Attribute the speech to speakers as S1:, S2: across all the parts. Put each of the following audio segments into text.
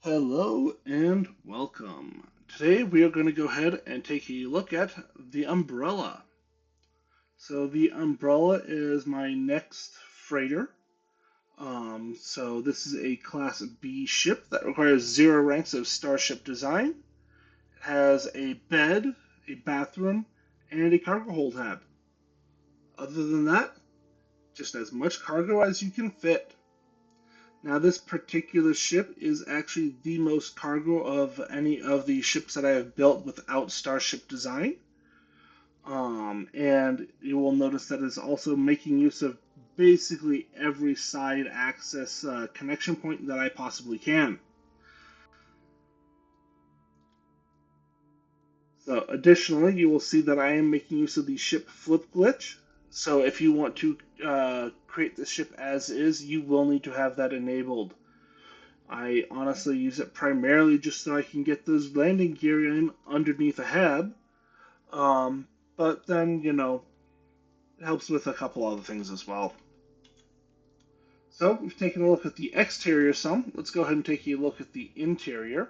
S1: Hello and welcome. Today we are going to go ahead and take a look at the Umbrella. So the Umbrella is my next freighter. So this is a Class B ship that requires 0 ranks of Starship design. It has a bed, a bathroom, and a cargo hold tab. Other than that, just as much cargo as you can fit. Now, this particular ship is actually the most cargo of any of the ships that I have built without Starship design. And you will notice that it's also making use of basically every side access connection point that I possibly can. So, additionally, you will see that I am making use of the ship flip glitch. So, if you want to create the ship as is, you will need to have that enabled. I honestly use it primarily just so I can get those landing gear in underneath a hab. But then, it helps with a couple other things as well. So we've taken a look at the exterior some. Let's go ahead and take a look at the interior.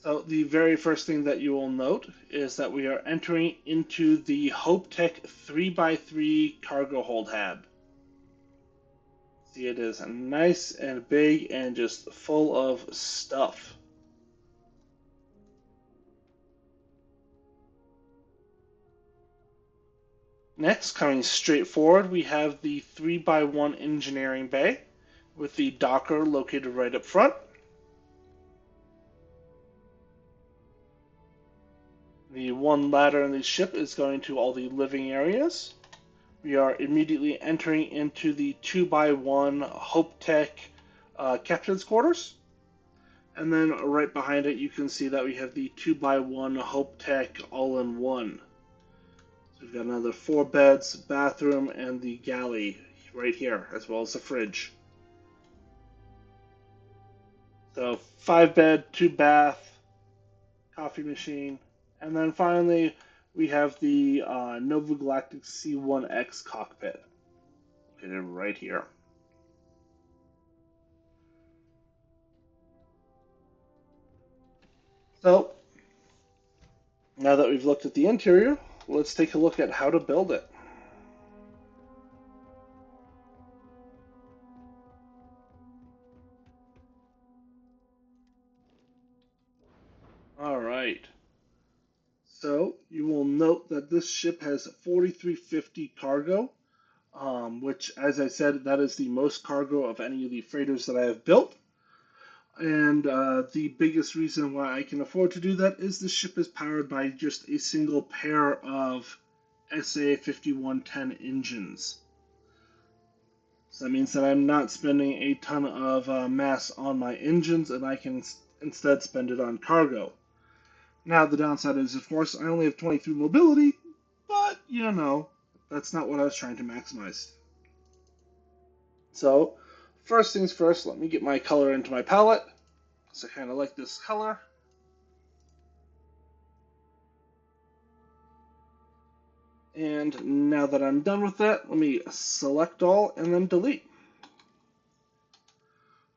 S1: So the very first thing that you will note is that we are entering into the HopeTech 3x3 cargo hold hab. See, it is nice and big and just full of stuff. Next, coming straight forward, we have the 3x1 engineering bay with the docker located right up front. The one ladder in the ship is going to all the living areas. We are immediately entering into the 2x1 HopeTech captain's quarters. And then right behind it, you can see that we have the 2x1 HopeTech all-in-one. So we've got another 4 beds, bathroom, and the galley right here, as well as the fridge. So 5 bed, 2 bath, coffee machine, and then finally we have the Nova Galactic C1X cockpit located right here. So now that we've looked at the interior, let's take a look at how to build it. All right. So you will note that this ship has 4,350 cargo, which, as I said, that is the most cargo of any of the freighters that I have built. And the biggest reason why I can afford to do that is the ship is powered by just a single pair of SA 5110 engines. So that means that I'm not spending a ton of mass on my engines, and I can instead spend it on cargo. Now, the downside is, of course, I only have 23 mobility, but, that's not what I was trying to maximize. So, first things first, let me get my color into my palette, because I kind of like this color. And now that I'm done with that, let me select all and then delete.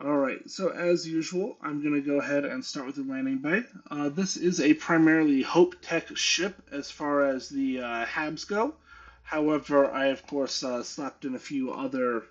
S1: Alright, so as usual, I'm going to go ahead and start with the landing bay. This is a primarily HopeTech ship as far as the HABs go. However, I of course slapped in a few other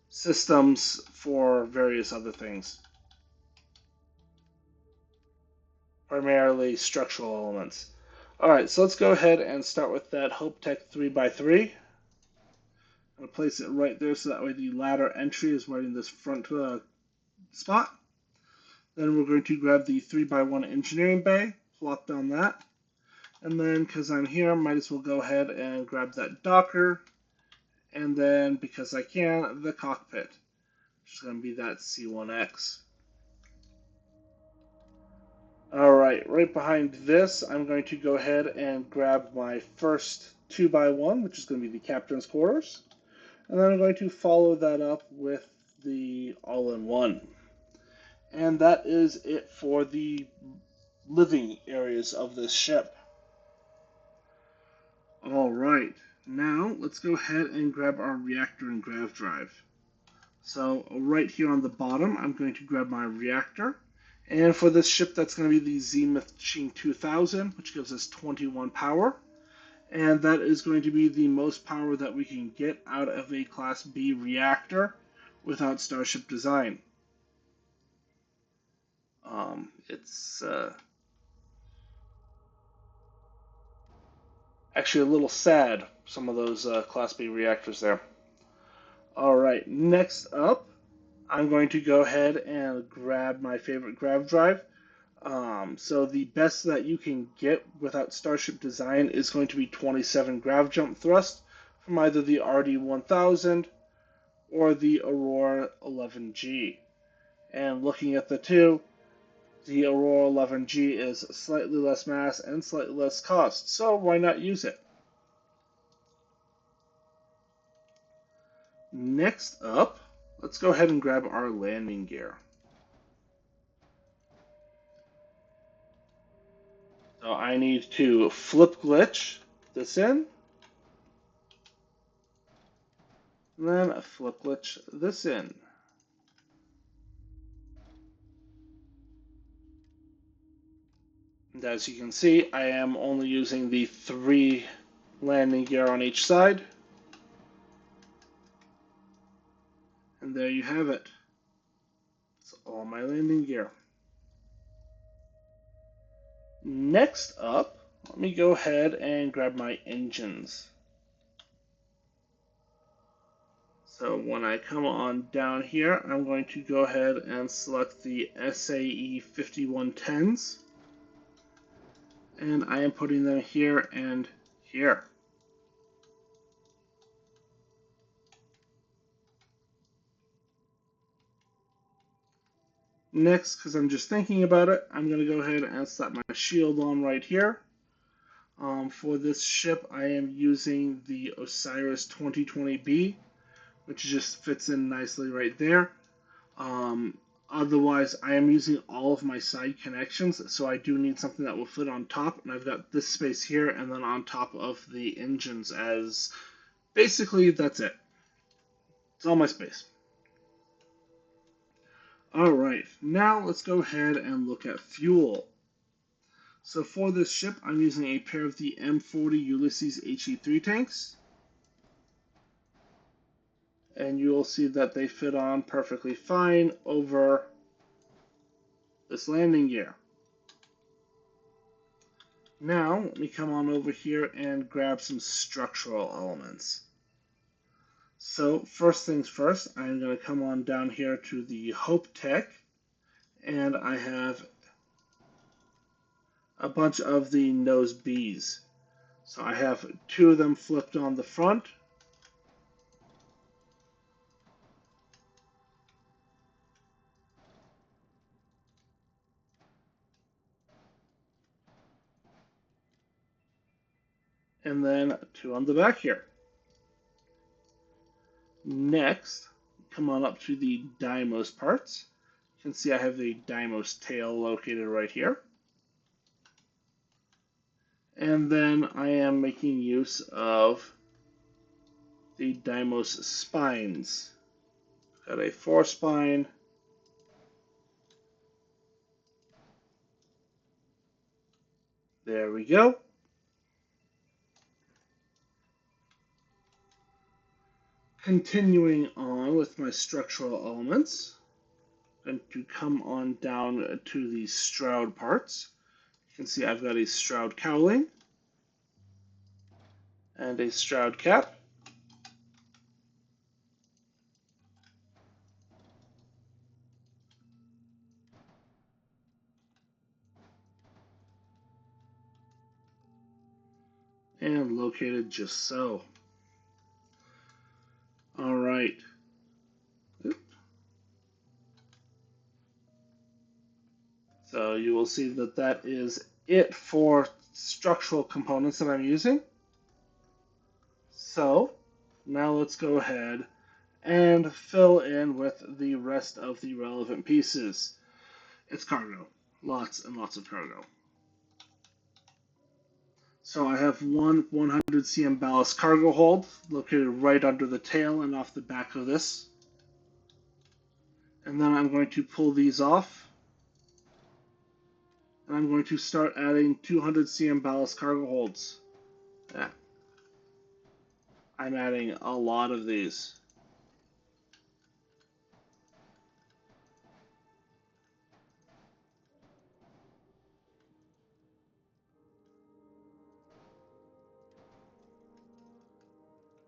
S1: systems for various other things. Primarily structural elements. Alright, so let's go ahead and start with that HopeTech 3x3. I'm going to place it right there so that way the ladder entry is right in this front spot. Then we're going to grab the 3x1 engineering bay, plop down that. And then, because I'm here, I might as well go ahead and grab that docker. And then, because I can, the cockpit, which is going to be that C1X. Alright, right behind this, I'm going to go ahead and grab my first 2x1, which is going to be the captain's quarters. And then I'm going to follow that up with the all-in-one. And that is it for the living areas of this ship. Alright, Now let's go ahead and grab our reactor and grav drive. So right here on the bottom, I'm going to grab my reactor. And for this ship, that's going to be the Zenith Machine 2000, which gives us 21 power. And that is going to be the most power that we can get out of a Class B reactor without Starship design. It's actually a little sad, some of those Class B reactors there. Alright, next up, I'm going to go ahead and grab my favorite grav drive. So the best that you can get without Starship design is going to be 27 grav jump thrust from either the RD-1000 or the Aurora 11G. And looking at the two, the Aurora 11G is slightly less mass and slightly less cost, so why not use it? Next up, let's go ahead and grab our landing gear. So I need to flip glitch this in, and then flip glitch this in. And as you can see, I am only using the 3 landing gear on each side. And there you have it. That's all my landing gear. Next up, let me go ahead and grab my engines. So when I come on down here, I'm going to go ahead and select the SAE 5110s. And I am putting them here and here. Next, because I'm just thinking about it, I'm going to go ahead and slap my shield on right here. For this ship, I am using the Osiris 2020B, which just fits in nicely right there. Otherwise, I am using all of my side connections, so I do need something that will fit on top, and I've got this space here, and then on top of the engines as basically that's it. It's all my space. Alright, now let's go ahead and look at fuel. So for this ship, I'm using a pair of the M40 Ulysses HE3 tanks. And you'll see that they fit on perfectly fine over this landing gear. Now, let me come on over here and grab some structural elements. So, first things first, I'm going to come on down here to the Hope Tech, and I have a bunch of the nose Bs. So I have 2 of them flipped on the front. And then 2 on the back here. Next, come on up to the Deimos parts. You can see I have the Deimos tail located right here. And then I am making use of the Deimos spines. Got a 4 spine. There we go. Continuing on with my structural elements, I'm going to come on down to the Stroud parts. You can see I've got a Stroud cowling and a Stroud cap. And located just so. All right. So you will see that that is it for structural components that I'm using. So now let's go ahead and fill in with the rest of the relevant pieces. It's cargo. Lots and lots of cargo. So I have one 100 cm ballast cargo hold located right under the tail and off the back of this. And then I'm going to pull these off. And I'm going to start adding 200 cm ballast cargo holds. Yeah, I'm adding a lot of these.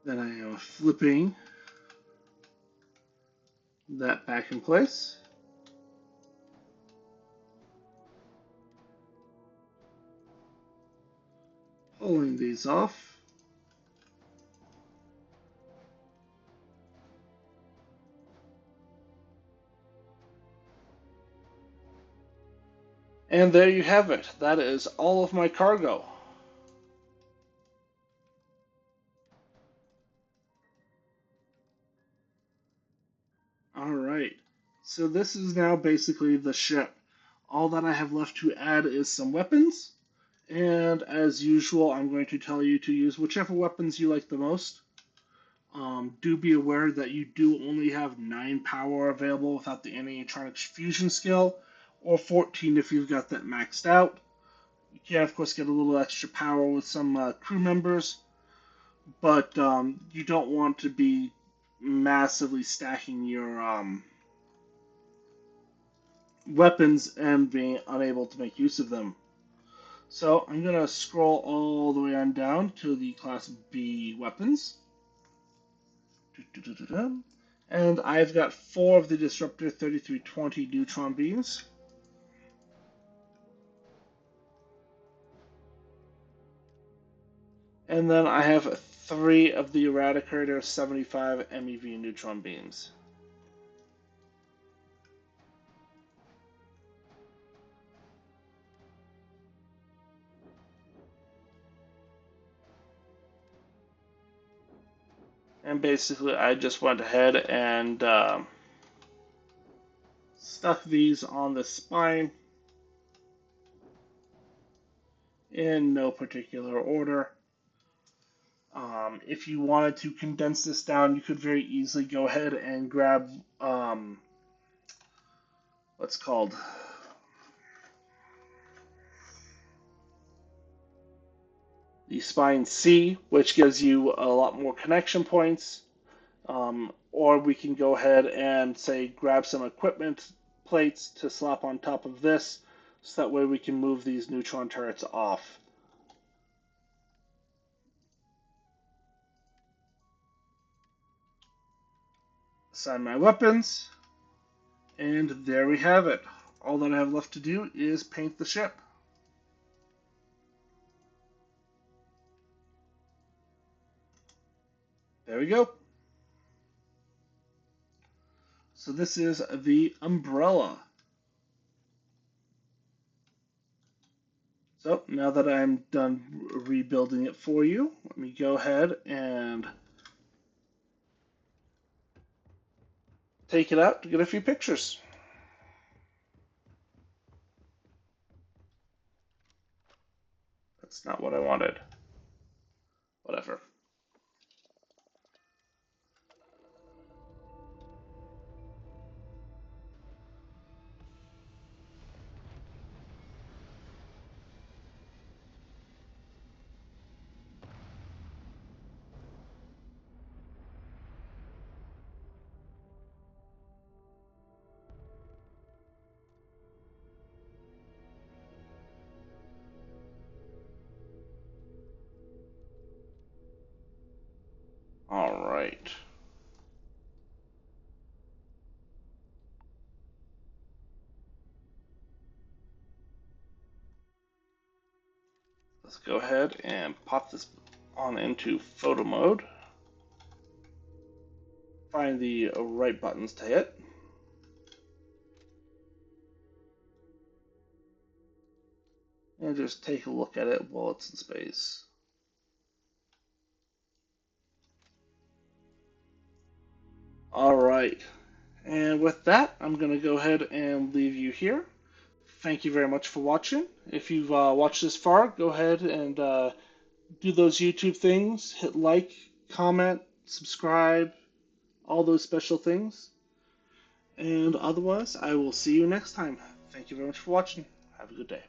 S1: Then I am flipping that back in place. Pulling these off. And there you have it. That is all of my cargo. Alright, so this is now basically the ship. All that I have left to add is some weapons, and as usual, I'm going to tell you to use whichever weapons you like the most. Do be aware that you do only have 9 power available without the animatronics fusion skill, or 14 if you've got that maxed out. You can, of course, get a little extra power with some crew members, but you don't want to be massively stacking your weapons and being unable to make use of them. So I'm going to scroll all the way on down to the Class B weapons. And I've got 4 of the Disruptor 3320 neutron beams. And then I have 3 of the Eradicator 75 MeV neutron beams. And basically I just went ahead and stuck these on the spine in no particular order. If you wanted to condense this down, you could very easily go ahead and grab what's called the spine C, which gives you a lot more connection points. Or we can go ahead and say grab some equipment plates to slap on top of this, so that way we can move these neutron turrets off. Assign my weapons, and there we have it. All that I have left to do is paint the ship. There we go. So this is the umbrella. So now that I'm done rebuilding it for you, let me go ahead and take it out to get a few pictures. That's not what I wanted. Whatever. All right. Let's go ahead and pop this on into photo mode. Find the right buttons to hit. And just take a look at it while it's in space. All right. And with that, I'm going to go ahead and leave you here. Thank you very much for watching. If you've watched this far, go ahead and do those YouTube things, hit like, comment, subscribe, all those special things. And otherwise, I will see you next time. Thank you very much for watching. Have a good day.